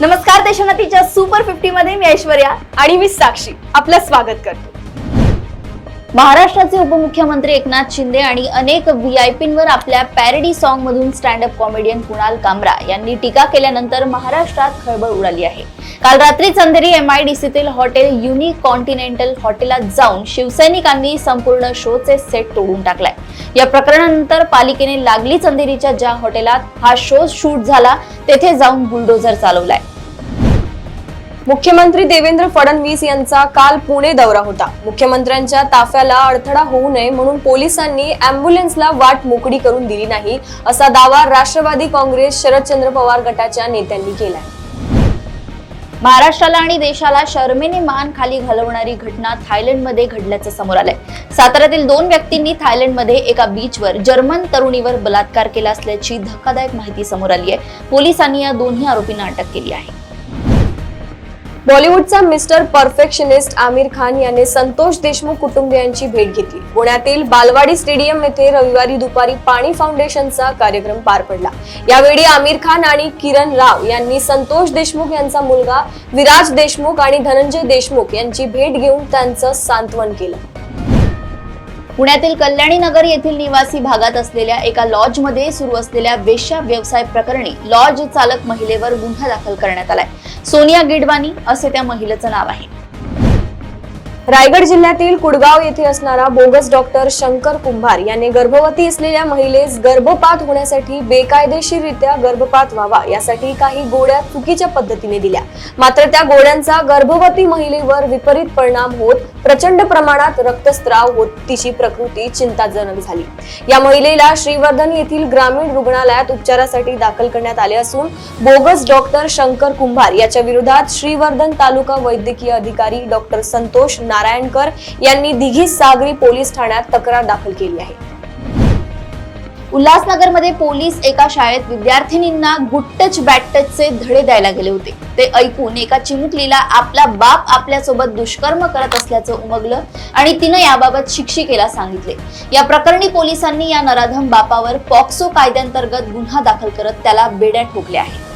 नमस्कार, देशोन्नतीच्या सुपर 50 मध्ये मी ऐश्वर्या आणि मी साक्षी आपलं स्वागत करतो। महाराष्ट्राचे उपमुख्यमंत्री एकनाथ शिंदे आणि अनेक व्हीआयपींवर आपल्या पॅरोडी सॉन्ग मधून स्टँड अप कॉमेडियन कुणाल कामरा यांनी टीका केल्यानंतर महाराष्ट्रात खळबळ उडाली आहे। काल रात्रीच अंधेरी MIDCतील हॉटेल युनिक कॉन्टिनेंटल हॉटेलात जाऊन शिवसैनिकांनी संपूर्ण शोचे सेट तोडून टाकलाय। या प्रकरणानंतर पालिकेने लागलीच अंधेरीच्या ज्या हॉटेलात हा शो शूट झाला तेथे जाऊन बुलडोझर चालवलाय। मुख्यमंत्री देवेंद्र फडणवीस यांचा काल पुणे दौरा होता। मुख्यमंत्र्यांच्या ताफ्याला अडथळा होऊ नये म्हणून पोलिसांनी अँब्युलन्सला वाट मोकळी करून दिली नाही, असा दावा राष्ट्रवादी काँग्रेस शरदचंद्र पवार गटाच्या नेत्यांनी केलाय। महाराष्ट्राला आणि देशाला शर्मेने मान खाली घालवणारी घटना थायलंडमध्ये घडल्याचं समोर आलंय। साताऱ्यातील 2 व्यक्तींनी थायलंडमध्ये एका बीचवर जर्मन तरुणीवर बलात्कार केला असल्याची धक्कादायक माहिती समोर आली आहे। पोलिसांनी या दोन्ही आरोपींना अटक केली आहे। बॉलिवूडचा मिस्टर परफेक्शनिस्ट आमिर खान याने संतोष देशमुख कुटुंबियांची भेट घेतली। पुण्यातील बालवाडी स्टेडियम येथे रविवारी दुपारी पाणी फाउंडेशनचा कार्यक्रम पार पडला। यावेळी आमिर खान आणि किरण राव यांनी संतोष देशमुख यांचा मुलगा विराज देशमुख आणि धनंजय देशमुख यांची भेट घेऊन त्यांचं सांत्वन केलं। पुण्यातील कल्याणी नगर येथील निवासी भागात असलेल्या एका लॉजमध्ये सुरू असलेल्या वेश्या व्यवसाय प्रकरणी लॉज चालक महिलेवर गुन्हा दाखल करण्यात आलाय। सोनिया गिडवानी असे त्या महिलेचं नाव आहे। रायगड जिल्ह्यातील कुडगाव येथे असणारा बोगस डॉक्टर शंकर कुंभार याने गर्भवती असलेल्या महिलेस गर्भपात होण्यासाठी बेकायदेशीररित्या गर्भपात व्हावा यासाठी काही गोळ्या चुकीच्या पद्धतीने दिल्या। मात्र त्या गोळ्यांचा गर्भवती महिलेवर विपरीत परिणाम होत प्रचंड प्रमाणात रक्तस्राव होत तिची प्रकृती चिंताजनक झाली। या महिलेला श्रीवर्धन येथील ग्रामीण रुग्णालयात उपचारासाठी दाखल करण्यात आले असून बोगस डॉक्टर शंकर कुंभार याच्या विरोधात श्रीवर्धन तालुका वैद्यकीय अधिकारी डॉक्टर संतोष नारायणकर यांनी दिघी सागरी पोलीस ठाण्यात तक्रार दाखल केली आहे। उल्हासनगरमध्ये पोलीस एका शाळेत विद्यार्थिनींना गुड टच बॅड टचचे धडे द्यायला गेले होते। ते ऐकून एका चिमुकलीला आपला बाप आपल्यासोबत दुष्कर्म करत असल्याचं उमगलं आणि तिनं याबाबत शिक्षिकेला सांगितले। या प्रकरणी पोलिसांनी या नराधम बापावर पॉक्सो कायद्यांतर्गत गुन्हा दाखल करत त्याला बेड्या ठोकले आहे।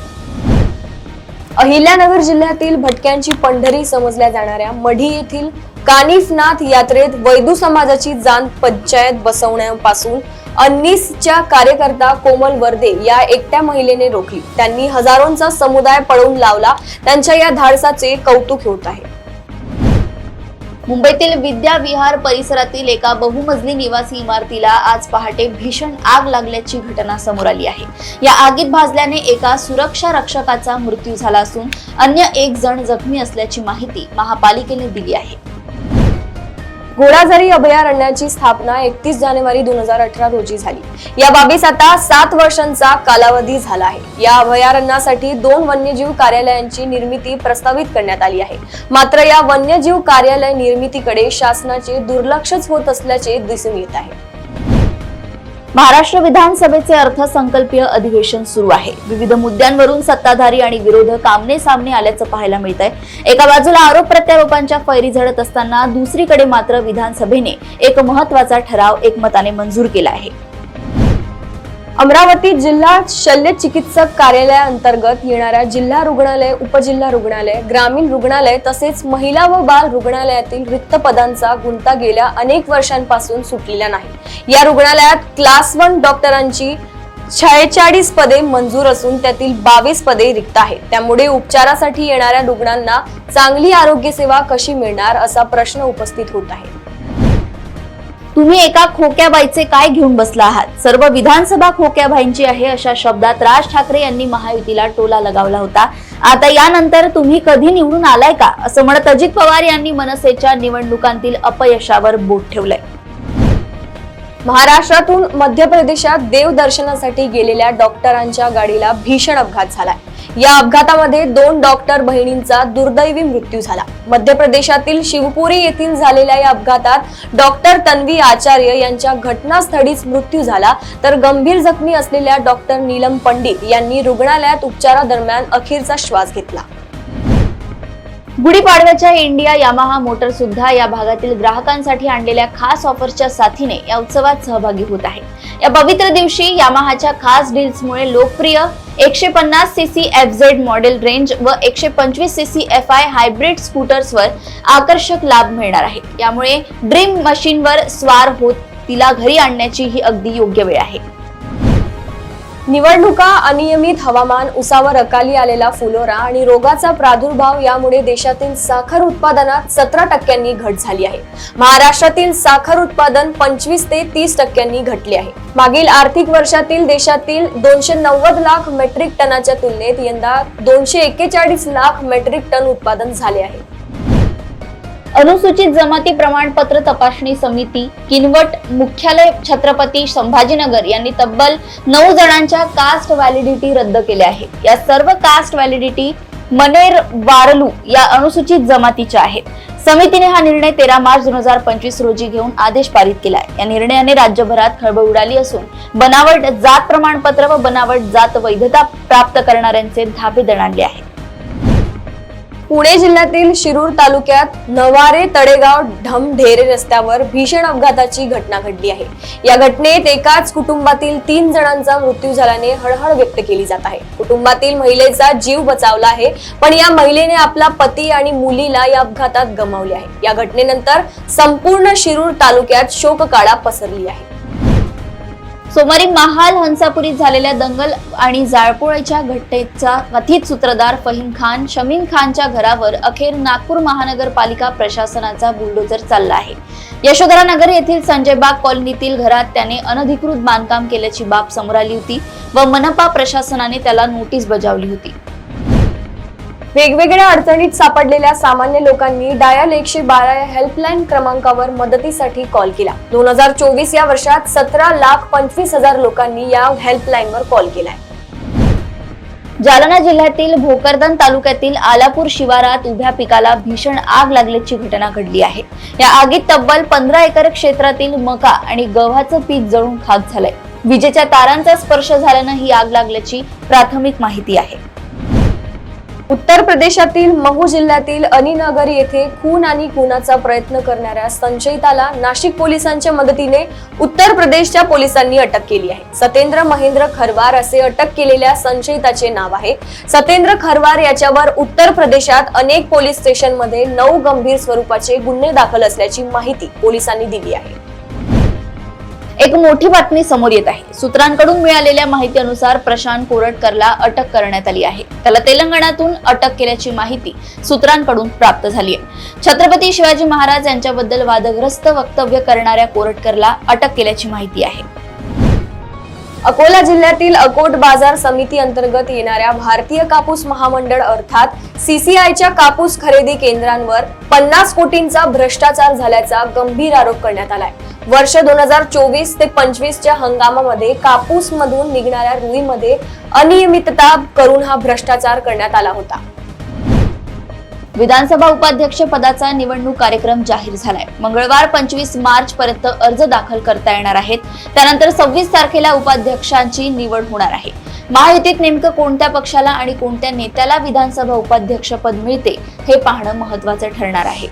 अहिल्यानगर जिल्ह्यातील भटक्यांची पंढरी समजल्या जाणाऱ्या मढी येथील कानिफनाथ यात्रेत वैदू समाजाची जाण पंचायत बसवण्यापासून अन्नीसच्या कार्यकर्ता कोमल वर्दे या एकट्या महिलेने रोखली। त्यांनी हजारोंचा समुदाय पळवून लावला। त्यांच्या या धाडसाचे कौतुक होत आहे। मुंबईतील विद्या विहार परिसरातील एका बहुमजली निवासी इमारतीला आज पहाटे भीषण आग लागल्याची घटना समोर आली आहे। या आगीत भाजल्याने एका सुरक्षा रक्षकाचा मृत्यू झाला असून अन्य 1 जण जखमी असल्याची माहिती महापालिकेने दिली आहे। घोडाझरी अभयारण्याची स्थापना 31 जानेवारी 2018 रोजी झाली। या बाबीस आता 7 वर्षांचा कालावधी झाला आहे। या अभयारण्यासाठी 2 वन्यजीव कार्यालयांची निर्मिती प्रस्तावित करण्यात आली आहे। मात्र या वन्यजीव कार्यालय निर्मितीकडे शासनाचे दुर्लक्षच होत असल्याचे दिसून येत आहे। महाराष्ट्र विधानसभेचे अर्थसंकल्पीय अधिवेशन सुरू आहे। विविध मुद्द्यांवरून सत्ताधारी आणि विरोधक आमने सामने आल्याचं पाहायला मिळतंय। एका बाजूला आरोप प्रत्यारोपांच्या फैरी झडत असताना दुसरीकडे मात्र विधानसभेने एक महत्त्वाचा ठराव एकमताने मंजूर केला आहे। अमरावती जिल्हा शल्य चिकित्सक कार्यालयाअंतर्गत येणाऱ्या जिल्हा रुग्णालय, उपजिल्हा रुग्णालय, ग्रामीण रुग्णालय तसेच महिला व बाल रुग्णालयातील रिक्त पदांचा गुंता गेल्या अनेक वर्षांपासून सुटलेला नाही। या रुग्णालयात क्लास 1 डॉक्टरांची 46 पदे मंजूर असून त्यातील 22 पदे रिक्त आहेत। त्यामुळे उपचारासाठी येणाऱ्या रुग्णांना चांगली आरोग्य सेवा कशी मिळणार असा प्रश्न उपस्थित होत आहे। तुम्ही एका खोक्याबाईचे काय घेऊन बसला आहात? सर्व विधानसभा खोक्याबाईंची आहे अशा शब्दात राज ठाकरे यांनी महायुतीला टोला लगावला होता। आता यानंतर तुम्ही कधी निवडून आलाय का असं म्हणत अजित पवार यांनी मनसेच्या निवडणुकांतील अपयशावर बोट ठेवलंय। महाराष्ट्रातून मध्य प्रदेशात देवदर्शनासाठी गेलेल्या डॉक्टरांच्या गाडीला भीषण अपघात झालाय। या अपघातामध्ये 2 डॉक्टर बहिणींचा दुर्दैवी मृत्यू झाला। मध्य प्रदेशातील शिवपुरी येथील झालेल्या या अपघातात डॉक्टर तन्वी आचार्य यांच्या घटनास्थळीच मृत्यू झाला, तर गंभीर जखमी असलेल्या डॉक्टर नीलम पंडित यांनी रुग्णालयात उपचारादरम्यान अखेरचा श्वास घेतला। गुढीपाडव्याच्या इंडिया यामाहा मोटर सुद्धा या भागातील ग्राहकांसाठी आणलेल्या खास ऑफर्सच्या साथीने या उत्सवात सहभागी होत आहे। या पवित्र दिवशी यामाहाच्या खास डील्समुळे लोकप्रिय 150 सीसी FZ मॉडेल रेंज व 125 सीसी FI हायब्रिड स्कूटर्सवर आकर्षक लाभ मिळणार आहे। यामुळे ड्रीम मशीनवर स्वार होत तिला घरी आणण्याची ही अगदी योग्य वेळ आहे। निवडणुका, अनियमित हवामान, उसावर अकाली आलेला फुलोरा आणि रोगाचा प्रादुर्भाव यामुळे देशातील साखर उत्पादनात 17% घट झाली आहे। महाराष्ट्रातील साखर उत्पादन 25 ते 30% घटले आहे। मागील आर्थिक वर्षातील देशातील 290 लाख मेट्रिक टनाच्या तुलनेत यंदा 241 लाख मेट्रिक टन उत्पादन झाले आहे। अनुसूचित जमाती प्रमाणपत्र तपासणी समिती किनवट मुख्यालय छत्रपती संभाजीनगर यांनी तब्बल 9 जणांच्या कास्ट व्हॅलिडिटी रद्द केल्या आहे। या सर्व कास्ट व्हॅलिडिटी मनेर वारलू या अनुसूचित जमातीच्या आहेत। समितीने हा निर्णय 13 मार्च 2025 रोजी घेऊन आदेश पारित केलाय। या निर्णयाने राज्यभरात खळबळ उडाली असून बनावट जात प्रमाणपत्र व बनावट जात वैधता प्राप्त करणाऱ्यांचे धाबे दणाणले आहेत। पुणे जिल्ह्यातील शिरूर तालुक्यात नवारे तडेगाव ढमढेरे रस्त्यावर भीषण अपघाताची घटना घडली आहे। या घटनेत एकाच कुटुंबातील 3 जणांचा मृत्यू झाल्याने हळहळ व्यक्त केली जात आहे। कुटुंबातील महिलेचा जीव बचावला आहे, पण या महिलेने आपला पती आणि मुलीला या अपघातात गमावले आहे। या घटनेनंतर संपूर्ण शिरूर तालुक्यात शोककळा पसरली आहे। सोमवारी महाल हंसापुरीत झालेल्या दंगल आणि जाळपोळीच्या घटनेचा कथित सूत्रधार फहीम खान शमीम खानच्या घरावर अखेर नागपूर महानगरपालिका प्रशासनाचा बुलडोझर चालला आहे। यशोधरानगर येथील संजय बाग कॉलनीतील घरात त्याने अनधिकृत बांधकाम केल्याची बाब समोर आली होती व मनपा प्रशासनाने त्याला नोटीस बजावली होती। वेगवेगळ्या अडचणीत सापडलेल्या सामान्य लोकांनी डायल 112 या हेल्पलाईन क्रमांकावर मदतीसाठी कॉल केला। 2024 या वर्षात 17,25,000 लोकांनी या हेल्पलाईनवर कॉल केलाय। जालना जिल्ह्यातील भोकरदन तालुक्यातील आलापूर शिवारात उभ्या पिकाला भीषण आग लागल्याची घटना घडली आहे। या आगीत तब्बल 15 एकर क्षेत्रातील मका आणि गव्हाचं पीक जळून खाक झालंय। विजेच्या तारांचा स्पर्श झाल्यानं ही आग लागल्याची प्राथमिक माहिती आहे। उत्तर प्रदेशातील महू जिल्ह्यातील अलीनगर येथे खून आणि खुनाचा प्रयत्न करणाऱ्या संशयिताला नाशिक पोलिसांच्या मदतीने उत्तर प्रदेशच्या पोलिसांनी अटक केली आहे। सतेंद्र महेंद्र खरवार असे अटक केलेल्या संशयिताचे नाव आहे। सतेंद्र खरवार याच्यावर उत्तर प्रदेशात अनेक पोलीस स्टेशनमध्ये 9 गंभीर स्वरूपाचे गुन्हे दाखल असल्याची माहिती पोलिसांनी दिली आहे। एक मोठी बातमी समोर येत आहे। सूत्रांकडून मिळालेल्या माहितीनुसार प्रशांत कोरटकरला अटक करण्यात आली आहे। त्याला तेलंगणातून अटक केल्याची माहिती सूत्रांकडून प्राप्त झाली आहे। छत्रपती शिवाजी महाराज यांच्याबद्दल वादग्रस्त वक्तव्य करणाऱ्या कोरटकरला अटक केल्याची माहिती आहे। अकोला जिल्ह्यातील अकोट बाजार समिती अंतर्गत येणाऱ्या भारतीय कापूस महामंडळ अर्थात CCIच्या कापूस खरेदी केंद्रांवर 50 कोटींचा भ्रष्टाचार झाल्याचा गंभीर आरोप करण्यात आलाय। वर्ष 2024 ते 25च्या हंगामामध्ये कापूस मधून निघणाऱ्या रुईमध्ये अनियमितता करून हा भ्रष्टाचार करण्यात आला होता। विधानसभा उपाध्यक्ष पदाचा निवडणूक कार्यक्रम जाहीर झालाय। मंगळवार 25 मार्च पर्यंत अर्ज दाखल करता येणार आहेत। त्यानंतर 26 तारखेला उपाध्यक्षांची निवड होणार आहे। महायुतीत नेमकं कोणत्या पक्षाला आणि कोणत्या नेत्याला विधानसभा उपाध्यक्ष पद मिळते हे पाहणं महत्त्वाचं ठरणार आहे।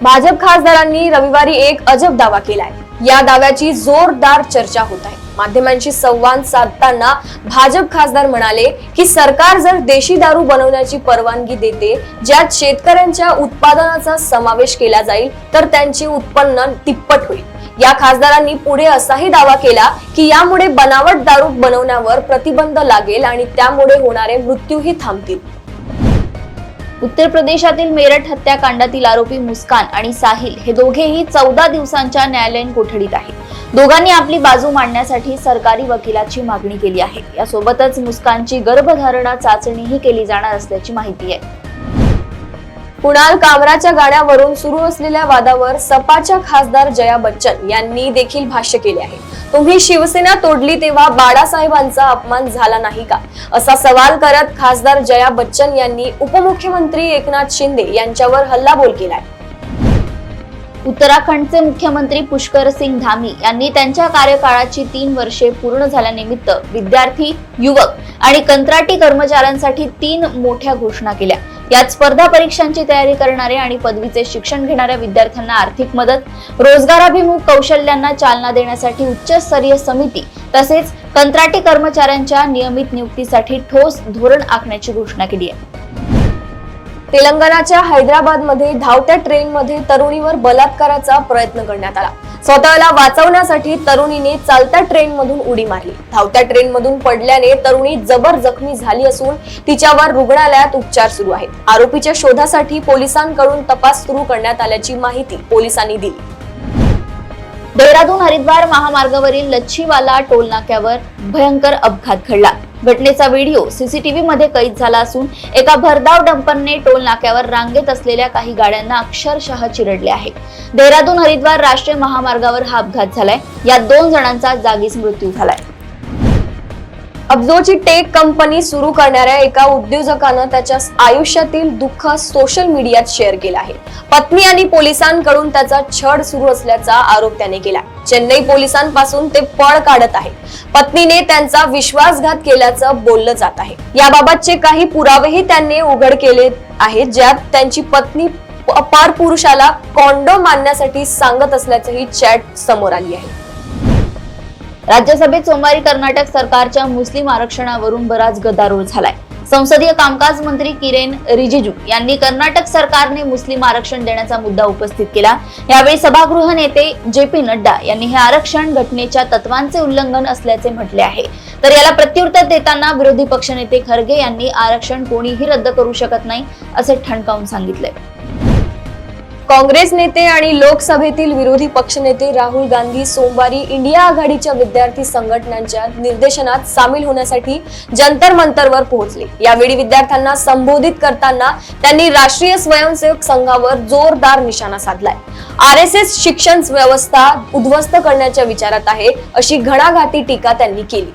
भाजप खासदारांनी रविवारी एक अजब दावा केलाय। या दाव्याची जोरदार चर्चा होत आहे। माध्यमांशी संवाद साधताना भाजप खासदार म्हणाले की सरकार जर देशी दारू बनवण्याची परवानगी देते, ज्यात शेतकऱ्यांच्या उत्पादनाचा समावेश केला जाईल, तर त्यांचे उत्पन्न तिप्पट होईल। या खासदारांनी पुढे असाही दावा केला की यामुळे बनावट दारू बनवण्यावर प्रतिबंध लागेल आणि त्यामुळे होणारे मृत्यूही थांबतील। उत्तर प्रदेशातील मेरठ हत्याकांडातील आरोपी मुस्कान आणि साहिल हे दोघेही 14 दिवसांच्या न्यायालयीन कोठडीत आहेत। दोघांनी आपली बाजू मांडण्यासाठी सरकारी वकिलाची मागणी केली आहे। यासोबतच मुस्कानची गर्भधारणा चाचणीही केली जाणार असल्याची माहिती आहे। कुणाल कामराच्या गाण्यावरून सुरू असलेल्या वादावर सपाच्या खासदार जया बच्चन यांनी देखील भाष्य केले आहे। तुम्ही शिवसेना तोडली तेव्हा बाळासाहेबांचा अपमान झाला नाही का, असा सवाल करत खासदार जया बच्चन यांनी उपमुख्यमंत्री एकनाथ शिंदे यांच्यावर हल्लाबोल केलाय। उत्तराखंडचे मुख्यमंत्री पुष्कर सिंग धामी यांनी त्यांच्या कार्यकाळाची 3 वर्षे पूर्ण झाल्यानिमित्त विद्यार्थी, युवक आणि कंत्राटी कर्मचाऱ्यांसाठी 3 मोठ्या घोषणा केल्या। यात स्पर्धा परीक्षांची तयारी करणारे आणि पदवीचे शिक्षण घेणाऱ्या विद्यार्थ्यांना आर्थिक मदत, रोजगाराभिमुख कौशल्यांना चालना देण्यासाठी उच्चस्तरीय समिती तसेच कंत्राटी कर्मचाऱ्यांच्या नियमित नियुक्तीसाठी ठोस धोरण आखण्याची घोषणा केली आहे. तेलंगणाच्या हैदराबादमध्ये धावत्या ट्रेनमध्ये तरुणीवर बलात्काराचा प्रयत्न करण्यात आला. स्वतःला वाचवण्यासाठी तरुणीने चालत्या ट्रेनमधून उडी मारली. धावत्या ट्रेनमधून पडल्याने तरुणी जबर जखमी झाली असून तिच्यावर रुग्णालयात उपचार सुरू आहेत. आरोपीच्या शोधासाठी पोलिसांकडून तपास सुरू करण्यात आल्याची माहिती पोलिसांनी दिली. देहरादून हरिद्वार महामार्गावरील लच्छीवाला टोल नाक्यावर भयंकर अपघात घडला. घटनेचा व्हिडिओ सीसीटीव्ही मध्ये कैद झाला असून एका भरधाव डंपरने टोल नाक्यावर रांगेत असलेल्या काही गाड्यांना अक्षरशः चिरडले आहे. देहरादून हरिद्वार राष्ट्रीय महामार्गावर हा अपघात झालाय. यात 2 जणांचा जागीच मृत्यू झालाय. अब्जोची टेक कंपनी सुरू करणाऱ्या एका उद्योजकानं त्याच्या आयुष्यातील दुःख सोशल मीडियात शेअर केलं आहे. पत्नी आणि पोलिसांकडून त्याचा छळ सुरू असल्याचा आरोप त्याने केला. चेन्नई पोलिसांपासून ते पळ काढत आहे. पत्नीने त्यांचा विश्वासघात केल्याचं बोललं जात आहे. याबाबतचे काही पुरावेही त्यांनी उघड केले आहेत, ज्यात त्यांची पत्नी परपुरुषाला कॉन्डोम आणण्यासाठी सांगत असल्याचंही चॅट समोर आली आहे. राज्यसभेत सोमवारी कर्नाटक सरकारच्या मुस्लिम आरक्षणावरून बराच गदारोळ झालाय. संसदीय कामकाज मंत्री किरेन रिजिजू यांनी कर्नाटक सरकारने मुस्लिम आरक्षण देण्याचा मुद्दा उपस्थित केला. यावेळी सभागृह नेते JP नड्डा यांनी हे आरक्षण घटनेच्या तत्वांचे उल्लंघन असल्याचे म्हटले आहे. तर याला प्रत्युत्तर देताना विरोधी पक्षनेते खरगे यांनी आरक्षण कोणीही रद्द करू शकत नाही असे ठणकावून सांगितले. काँग्रेस नेते आणि लोकसभेतील विरोधी पक्षनेते राहुल गांधी सोमवारी इंडिया आघाडीच्या विद्यार्थी संघटनांच्या निर्देशनात सामील होण्यासाठी जंतर मंतरवर पोहोचले. यावेळी विद्यार्थ्यांना संबोधित करताना त्यांनी राष्ट्रीय स्वयंसेवक संघावर जोरदार निशाणा साधलाय. RSS शिक्षण व्यवस्था उद्ध्वस्त करण्याच्या विचारात आहे अशी घणाघाती टीका त्यांनी केली.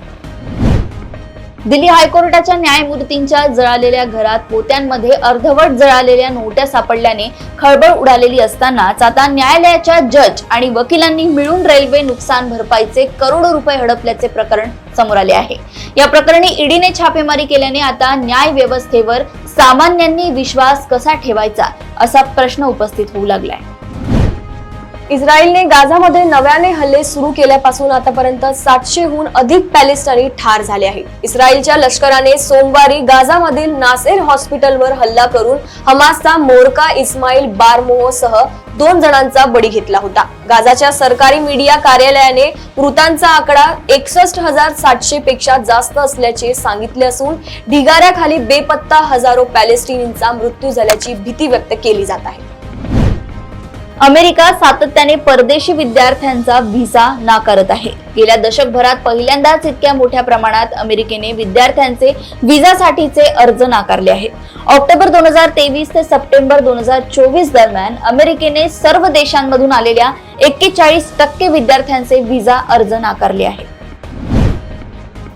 दिल्ली हायकोर्टाच्या न्यायमूर्तींच्या जळालेल्या घरात पोत्यांमध्ये अर्धवट जळालेल्या नोट्या सापडल्याने खळबळ उडालेली असतानाच आता न्यायालयाच्या जज आणि वकिलांनी मिळून रेल्वे नुकसान भरपाईचे करोडो रुपये हडपल्याचे प्रकरण समोर आले आहे. या प्रकरणी ईडीने छापेमारी केल्याने आता न्याय व्यवस्थेवर सामान्यांनी विश्वास कसा ठेवायचा असा प्रश्न उपस्थित होऊ लागलाय. इस्रायलने गाझामध्ये नव्याने हल्ले सुरू केल्यापासून आतापर्यंत 700हून अधिक पॅलेस्टाईनी ठार झाले आहेत. इस्रायलच्या लष्कराने सोमवारी गाझामधील नासेर हॉस्पिटलवर हल्ला करून हमासचा मोरका इस्माईल बारमोहसह 2 जणांचा बळी घेतला होता. गाझाच्या सरकारी मीडिया कार्यालयाने मृतांचा आकडा 61,700 पेक्षा जास्त असल्याचे सांगितले असून ढिगाऱ्याखाली बेपत्ता हजारो पॅलेस्टिनींचा मृत्यू झाल्याची भीती व्यक्त केली जात आहे. अमेरिका सातत्याने परदेशी विद्यार्थ्यांचा व्हिसा नाकारत आहे. गेल्या दशकभरात पहिल्यांदाच इतक्या मोठ्या प्रमाणात अमेरिकेने विद्यार्थ्यांचे व्हिसासाठीचे अर्ज नाकारले आहेत. ऑक्टोबर 2023 ते सप्टेंबर 2024 दरम्यान अमेरिकेने सर्व देशांमधून आलेल्या 41% विद्यार्थ्यांचे व्हिसा अर्ज नाकारले आहेत.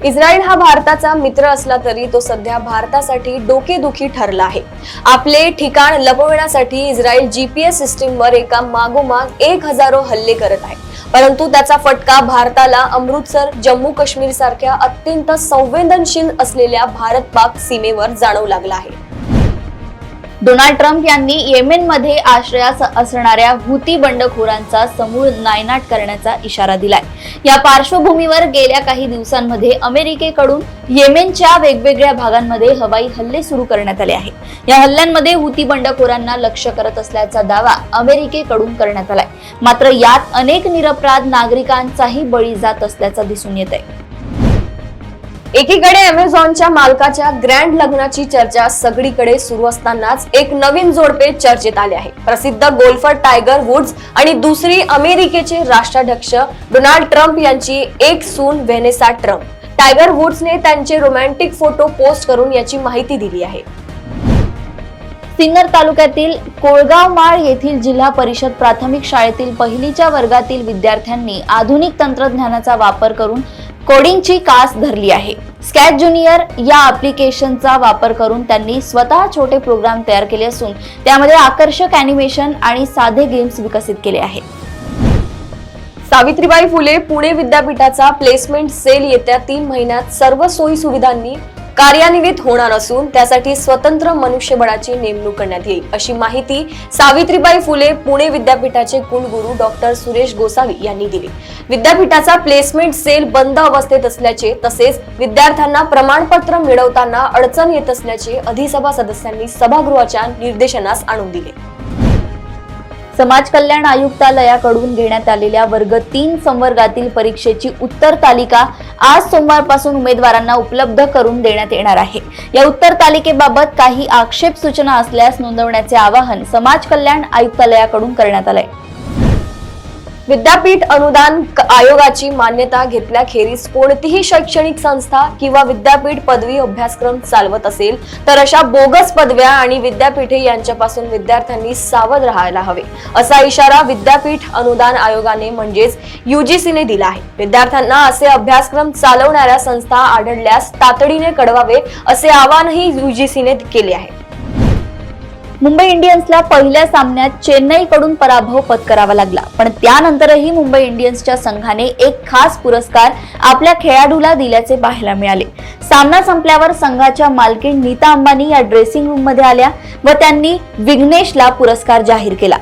इस्रायल हा भारताचा मित्र असला तरी तो सध्या भारतासाठी डोकेदुखी ठरला आहे. आपले ठिकाण लपवण्यासाठी इस्रायल GPS सिस्टीमवर एका मागोमाग 1000 हल्ले करत आहे. परंतु त्याचा फटका भारताला अमृतसर, जम्मू काश्मीर सारख्या अत्यंत संवेदनशील असलेल्या भारत-पाक सीमेवर जाणवू लागला आहे. डोनाल्ड ट्रम्प यांनी येमेनमध्ये आश्रयास असणाऱ्या हुती बंडखोरांचा समूळ नायनाट करण्याचा इशारा दिलाय. या पार्श्वभूमीवर गेल्या काही दिवसांमध्ये अमेरिकेकडून येमेनच्या वेगवेगळ्या भागांमध्ये हवाई हल्ले सुरू करण्यात आले आहेत. या हल्ल्यांमध्ये हुती बंडखोरांना लक्ष्य करत असल्याचा दावा अमेरिकेकडून करण्यात आलाय. मात्र यात अनेक निरपराध नागरिकांचाही बळी जात असल्याचं दिसून येत आहे. एकीकडे अमेझॉनच्या मालकाच्या ग्रँड लग्नाची चर्चा सगळीकडे सुरू असतानाच एक नवीन जोडपे चर्चेत आले आहे. प्रसिद्ध गोल्फर टायगर वुड्स आणि दुसरी अमेरिकेचे राष्ट्राध्यक्ष डोनाल्ड ट्रम्प यांची एक सून व्हेनेसा ट्रम्प. टायगर वुड्सने त्यांचे रोमॅन्टिक फोटो पोस्ट करून याची माहिती दिली आहे. सिन्नर तालुक्यातील कोळगावमाळ येथील जिल्हा परिषद प्राथमिक शाळेतील पहिलीच्या वर्गातील विद्यार्थ्यांनी आधुनिक तंत्रज्ञानाचा वापर करून कोडिंगची कास धरली आहे. स्कॅच ज्युनियर या ऍप्लिकेशनचा वापर करून त्यांनी स्वतः छोटे प्रोग्राम तयार केले असून त्यामध्ये आकर्षक अॅनिमेशन आणि साधे गेम्स विकसित केले आहेत. सावित्रीबाई फुले पुणे विद्यापीठाचा प्लेसमेंट सेल येत्या 3 महिन्यात सर्व सोयी सुविधांनी कार्यान्वित होणार असून त्यासाठी स्वतंत्र मनुष्यबळाची नेमणूक करण्यात येईल, अशी माहिती सावित्रीबाई फुले पुणे विद्यापीठाचे कुलगुरू डॉक्टर सुरेश गोसावी यांनी दिली. विद्यापीठाचा प्लेसमेंट सेल बंद अवस्थेत असल्याचे तसेच विद्यार्थ्यांना प्रमाणपत्र मिळवताना अडचण येत असल्याचे अधिसभा सदस्यांनी सभागृहाच्या निर्देशनास आणून दिले. समाज कल्याण आयुक्तालयाकडून घेण्यात आलेल्या वर्ग 3 संवर्गातील परीक्षेची उत्तर तालिका आज सोमवारपासून उमेदवारांना उपलब्ध करून देण्यात येणार आहे. या उत्तर तालिकेबाबत काही आक्षेप सूचना असल्यास नोंदवण्याचे आवाहन समाज कल्याण आयुक्तालयाकडून करण्यात आले. विद्यापीठ अनुदान आयोगाची मान्यता घेतल्याखेरीज कोणतीही शैक्षणिक संस्था किंवा विद्यापीठ पदवी अभ्यासक्रम चालवत असेल तर अशा बोगस पदव्या आणि विद्यापीठे यांच्यापासून विद्यार्थ्यांनी सावध राहायला हवे, असा इशारा विद्यापीठ अनुदान आयोगाने म्हणजेच UGCने दिला आहे. विद्यार्थ्यांना असे अभ्यासक्रम चालवणाऱ्या संस्था आढळल्यास तातडीने कळवावे, असे आवाहनही UGCने केले आहे. मुंबई इंडियन्सला पहिल्या सामन्यात चेन्नईकडून पराभव पत्करावा लागला, पण त्यानंतरही मुंबई इंडियन्सच्या संघाने एक खास पुरस्कार आपल्या खेळाडूला दिल्याचे पाहायला मिळाले. सामना संपल्यावर संघाच्या मालकीण नीता अंबानी या ड्रेसिंग रूम मध्ये आल्या व त्यांनी विघ्नेशला पुरस्कार जाहीर केला.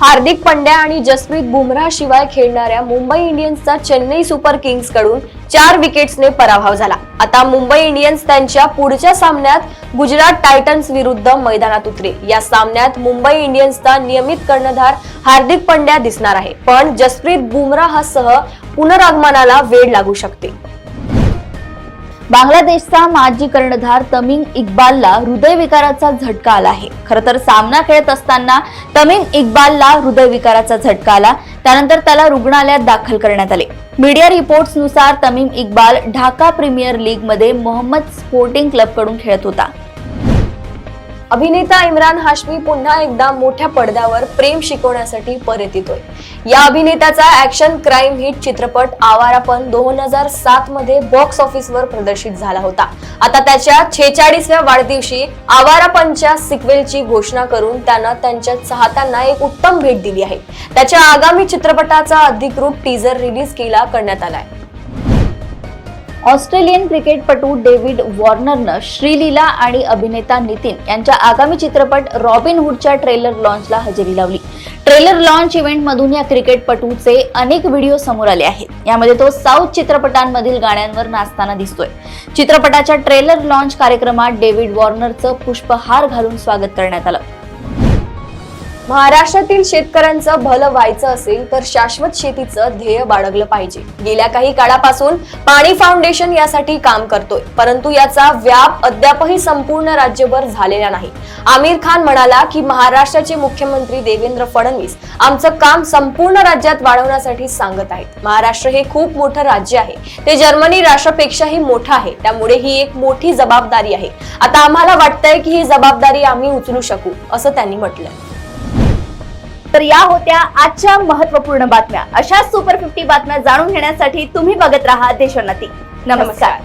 हार्दिक पंड्या आणि जसप्रीत बुमराह शिवाय खेळणाऱ्या मुंबई इंडियन्सचा चेन्नई सुपर किंग्स कडून 4 विकेट्सने पराभव झाला. आता मुंबई इंडियन्स त्यांच्या पुढच्या सामन्यात गुजरात टायटन्स विरुद्ध मैदानात उतरेल. या सामन्यात मुंबई इंडियन्सचा नियमित कर्णधार हार्दिक पंड्या दिसणार आहे, पण जसप्रीत बुमराहसह पुनरागमनाला वेळ लागू शकते. बांगलादेशचा माजी कर्णधार तमीम इक्बालला हृदयविकाराचा झटका आला आहे. खरं तर सामना खेळत असताना तमीम इक्बालला हृदयविकाराचा झटका आला. त्यानंतर त्याला रुग्णालयात दाखल करण्यात आले. मीडिया रिपोर्ट्सनुसार तमीम इक्बाल ढाका प्रीमियर लीग मध्ये मोहम्मद स्पोर्टिंग क्लबकडून खेळत होता. अभिनेता इम्रान हाशमी पुन्हा एकदा मोठ्या पडद्यावर प्रेम शिकवण्यासाठी परत येतोय. या अभिनेत्याचा ऍक्शन क्राईम हिट चित्रपट आवारापन 2007 मध्ये बॉक्स ऑफिसवर प्रदर्शित झाला होता. आता त्याच्या 46व्या वाढदिवशी आवारापनच्या सिक्वेलची घोषणा करून त्यानं त्यांच्या चाहत्यांना एक उत्तम भेट दिली आहे. त्याच्या आगामी चित्रपटाचा अधिकृत टीजर रिलीज करण्यात आलाय. ऑस्ट्रेलियन क्रिकेटपटू डेव्हिड वॉर्नरनं श्रीलीला आणि अभिनेता नितीन यांच्या आगामी चित्रपट रॉबिन हुडच्या ट्रेलर लॉन्चला हजेरी लावली. ट्रेलर लॉन्च इव्हेंटमधून या क्रिकेटपटूचे अनेक व्हिडिओ समोर आले आहेत. यामध्ये तो साऊथ चित्रपटांमधील गाण्यांवर नाचताना दिसतोय. चित्रपटाच्या ट्रेलर लॉन्च कार्यक्रमात डेव्हिड वॉर्नरचं पुष्पहार घालून स्वागत करण्यात आलं. महाराष्ट्रातील शेतकऱ्यांचं भलं व्हायचं असेल तर शाश्वत शेतीचं ध्येय बाळगलं पाहिजे. गेल्या काही काळापासून पाणी फाउंडेशन यासाठी काम करतोय, परंतु याचा व्याप अद्यापही संपूर्ण राज्यभर झालेला नाही. आमिर खान म्हणाला की महाराष्ट्राचे मुख्यमंत्री देवेंद्र फडणवीस आमचं काम संपूर्ण राज्यात वाढवण्यासाठी सांगत आहेत. महाराष्ट्र हे खूप मोठं राज्य आहे. ते जर्मनी राष्ट्रापेक्षाही मोठं आहे. त्यामुळे ही एक मोठी जबाबदारी आहे. आता आम्हाला वाटतंय की ही जबाबदारी आम्ही उचलू शकू, असं त्यांनी म्हटलंय. तर या होत्या आजच्या महत्त्वपूर्ण बातम्या. अशाच सुपर 50 बातम्या जाणून घेण्यासाठी तुम्ही बघत राहा देशोन्नती. नमस्कार.